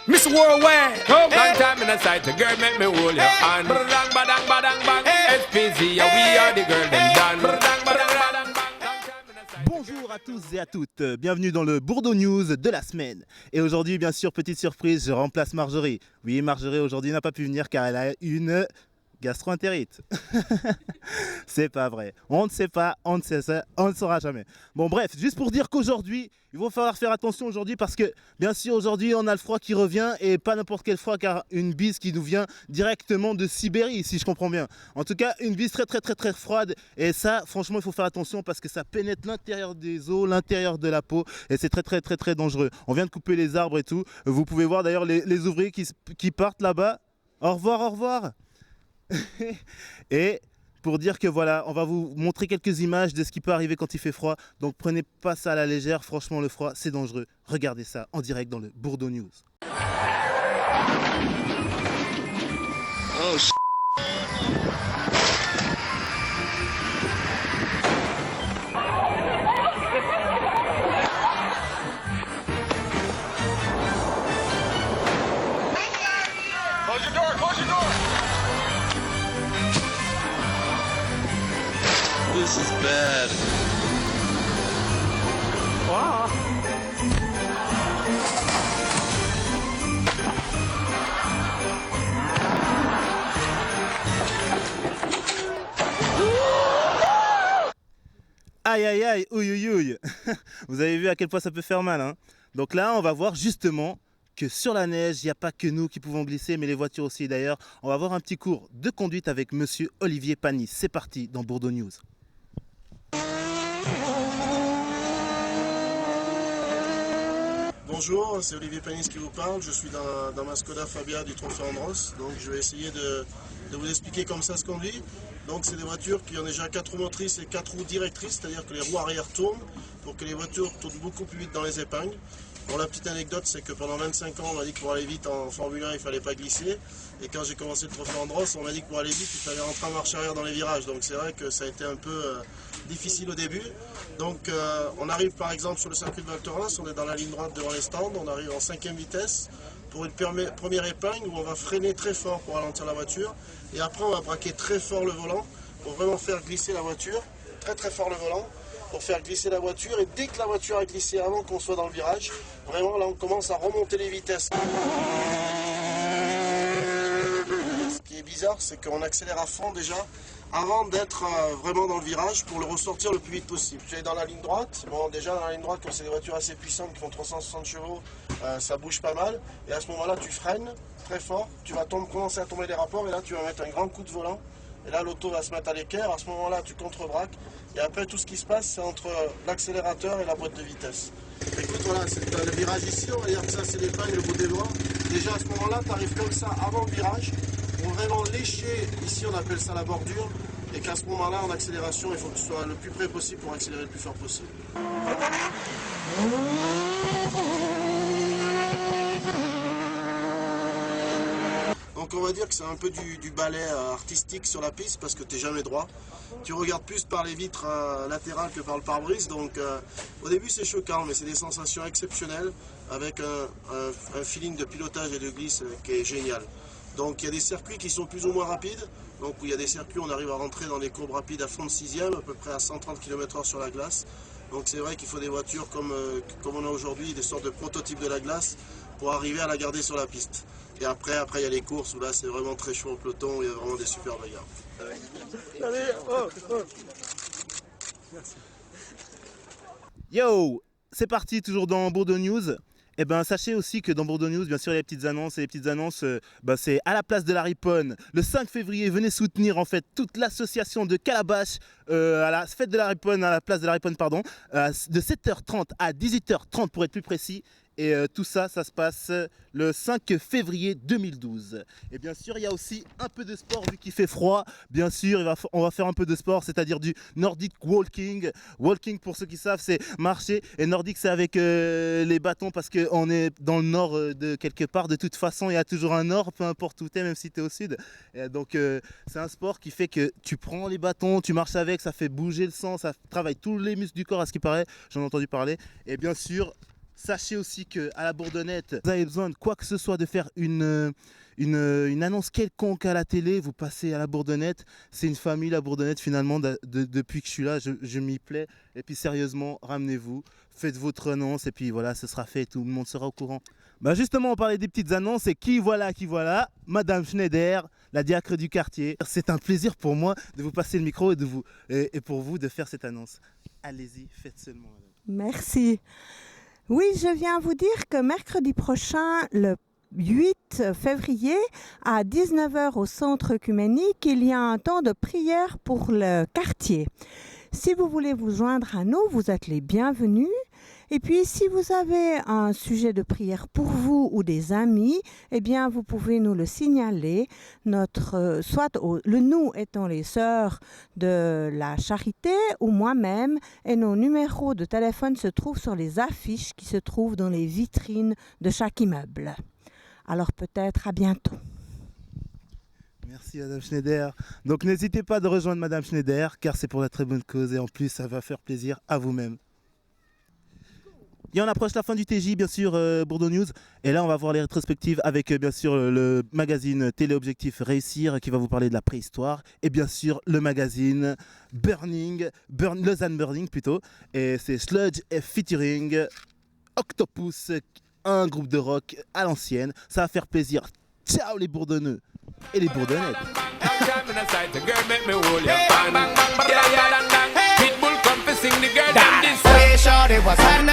Miss Worldwide. Long time in a sight, the girl make me hold your hand. Badang, badang, badang, bang. SPZ, yeah, we are the girl, them done. Badang, badang, badang, bang. Bonjour à tous et à toutes, bienvenue dans le Bourdeau News de la semaine. Et aujourd'hui, bien sûr, petite surprise, je remplace Marjorie. Oui, Marjorie aujourd'hui n'a pas pu venir car elle a une gastro-entérite. C'est pas vrai, on ne sait pas, on ne sait ça, on ne saura jamais. Bon bref, juste pour dire qu'aujourd'hui, il va falloir faire attention aujourd'hui parce que bien sûr aujourd'hui on a le froid qui revient et pas n'importe quel froid car une bise qui nous vient directement de Sibérie si je comprends bien. En tout cas une bise très froide et ça franchement il faut faire attention parce que ça pénètre l'intérieur des os, l'intérieur de la peau et c'est très dangereux. On vient de couper les arbres et tout, vous pouvez voir d'ailleurs les ouvriers qui partent là-bas. Au revoir. Et pour dire que voilà, on va vous montrer quelques images de ce qui peut arriver quand il fait froid. Donc prenez pas ça à la légère, franchement le froid c'est dangereux. Regardez ça en direct dans le Bourdeau News. Oh, this is bad. Aïe, ouïe. Vous avez vu à quel point ça peut faire mal, hein. Donc là, on va voir justement que sur la neige, il n'y a pas que nous qui pouvons glisser, mais les voitures aussi. D'ailleurs, on va avoir un petit cours de conduite avec monsieur Olivier Panis. C'est parti dans Bourdeau News. Bonjour, c'est Olivier Panis qui vous parle. Je suis dans ma Skoda Fabia du Trophée Andros. Donc je vais essayer de vous expliquer comme ça se conduit. Donc c'est des voitures qui ont déjà 4 roues motrices et 4 roues directrices, c'est-à-dire que les roues arrière tournent pour que les voitures tournent beaucoup plus vite dans les épingles. Bon, la petite anecdote, c'est que pendant 25 ans, on m'a dit que pour aller vite en Formule 1, il ne fallait pas glisser. Et quand j'ai commencé le Trophée Andros, on m'a dit que pour aller vite, il fallait rentrer en marche arrière dans les virages. Donc c'est vrai que ça a été un peu difficile au début. Donc on arrive par exemple sur le circuit de Val Thorens, on est dans la ligne droite devant les stands, on arrive en 5e vitesse pour une première épingle où on va freiner très fort pour ralentir la voiture. Et après, on va braquer très fort le volant pour vraiment faire glisser la voiture, très fort le volant, pour faire glisser la voiture. Et dès que la voiture a glissé avant qu'on soit dans le virage, vraiment là on commence à remonter les vitesses. Ce qui est bizarre, c'est qu'on accélère à fond déjà avant d'être vraiment dans le virage pour le ressortir le plus vite possible. Tu es dans la ligne droite, bon déjà dans la ligne droite quand c'est des voitures assez puissantes qui font 360 chevaux, ça bouge pas mal. Et à ce moment-là tu freines très fort, tu vas commencer à tomber des rapports et là tu vas mettre un grand coup de volant. Et là l'auto va se mettre à l'équerre, à ce moment-là tu contre-braques. Et après tout ce qui se passe c'est entre l'accélérateur et la boîte de vitesse. Écoute voilà, c'est le virage ici, on va dire que ça c'est l'épingle, le bout des doigts. Déjà à ce moment-là tu arrives comme ça avant le virage pour vraiment lécher, ici on appelle ça la bordure. Et qu'à ce moment-là en accélération il faut que tu sois le plus près possible pour accélérer le plus fort possible. Donc on va dire que c'est un peu du ballet artistique sur la piste parce que tu n'es jamais droit. Tu regardes plus par les vitres latérales que par le pare-brise. Donc au début c'est choquant mais c'est des sensations exceptionnelles avec un feeling de pilotage et de glisse qui est génial. Donc il y a des circuits qui sont plus ou moins rapides. Donc où il y a des circuits où on arrive à rentrer dans des courbes rapides à fond de 6e, à peu près à 130 km/h sur la glace. Donc c'est vrai qu'il faut des voitures comme on a aujourd'hui, des sortes de prototypes de la glace pour arriver à la garder sur la piste. Et après il y a les courses où là c'est vraiment très chaud au peloton, où il y a vraiment des super bagarres. Yo, c'est parti toujours dans Bourdeau News. Eh ben, sachez aussi que dans Bourdeau News, bien sûr, il y a les petites annonces. Et les petites annonces, c'est à la place de la Riponne. Le 5 février, venez soutenir en fait toute l'association de Calabash à la fête de la Riponne, à la place de la Riponne, pardon, de 7h30 à 18h30 pour être plus précis. Et tout ça, ça se passe le 5 février 2012. Et bien sûr, il y a aussi un peu de sport vu qu'il fait froid. Bien sûr, on va faire un peu de sport, c'est-à-dire du Nordic Walking. Walking, pour ceux qui savent, c'est marcher. Et Nordic, c'est avec les bâtons parce qu'on est dans le nord de quelque part. De toute façon, il y a toujours un nord, peu importe où tu es, même si tu es au sud. Et donc, c'est un sport qui fait que tu prends les bâtons, tu marches avec, ça fait bouger le sang, ça travaille tous les muscles du corps à ce qui paraît. J'en ai entendu parler. Et bien sûr, Sachez aussi qu'à la Bourdonnette, vous avez besoin de quoi que ce soit, de faire une annonce quelconque à la télé, vous passez à la Bourdonnette. C'est une famille, la Bourdonnette, finalement, depuis que je suis là, je m'y plais. Et puis sérieusement, ramenez-vous, faites votre annonce et puis voilà, ce sera fait, tout le monde sera au courant. Bah justement, on parlait des petites annonces et qui voilà, Madame Schneider, la diacre du quartier. C'est un plaisir pour moi de vous passer le micro et pour vous de faire cette annonce. Allez-y, faites seulement. Madame. Merci. Oui, je viens vous dire que mercredi prochain, le 8 février, à 19h au centre œcuménique, il y a un temps de prière pour le quartier. Si vous voulez vous joindre à nous, vous êtes les bienvenus. Et puis, si vous avez un sujet de prière pour vous ou des amis, eh bien, vous pouvez nous le signaler. Le nous étant les sœurs de la charité ou moi-même, et nos numéros de téléphone se trouvent sur les affiches qui se trouvent dans les vitrines de chaque immeuble. Alors peut-être à bientôt. Merci Madame Schneider. Donc n'hésitez pas de rejoindre Madame Schneider car c'est pour la très bonne cause et en plus ça va faire plaisir à vous-même. Et on approche la fin du TJ, bien sûr, Bordeaux News. Et là, on va voir les rétrospectives avec, bien sûr, le magazine Téléobjectif Réussir qui va vous parler de la préhistoire. Et bien sûr, le magazine Lausanne Burning plutôt. Et c'est Sludge et featuring Octopus, un groupe de rock à l'ancienne. Ça va faire plaisir. Ciao les Bourdonneux et les Bourdonnettes. Pitbull come to sing the girl them this. Shorty was hot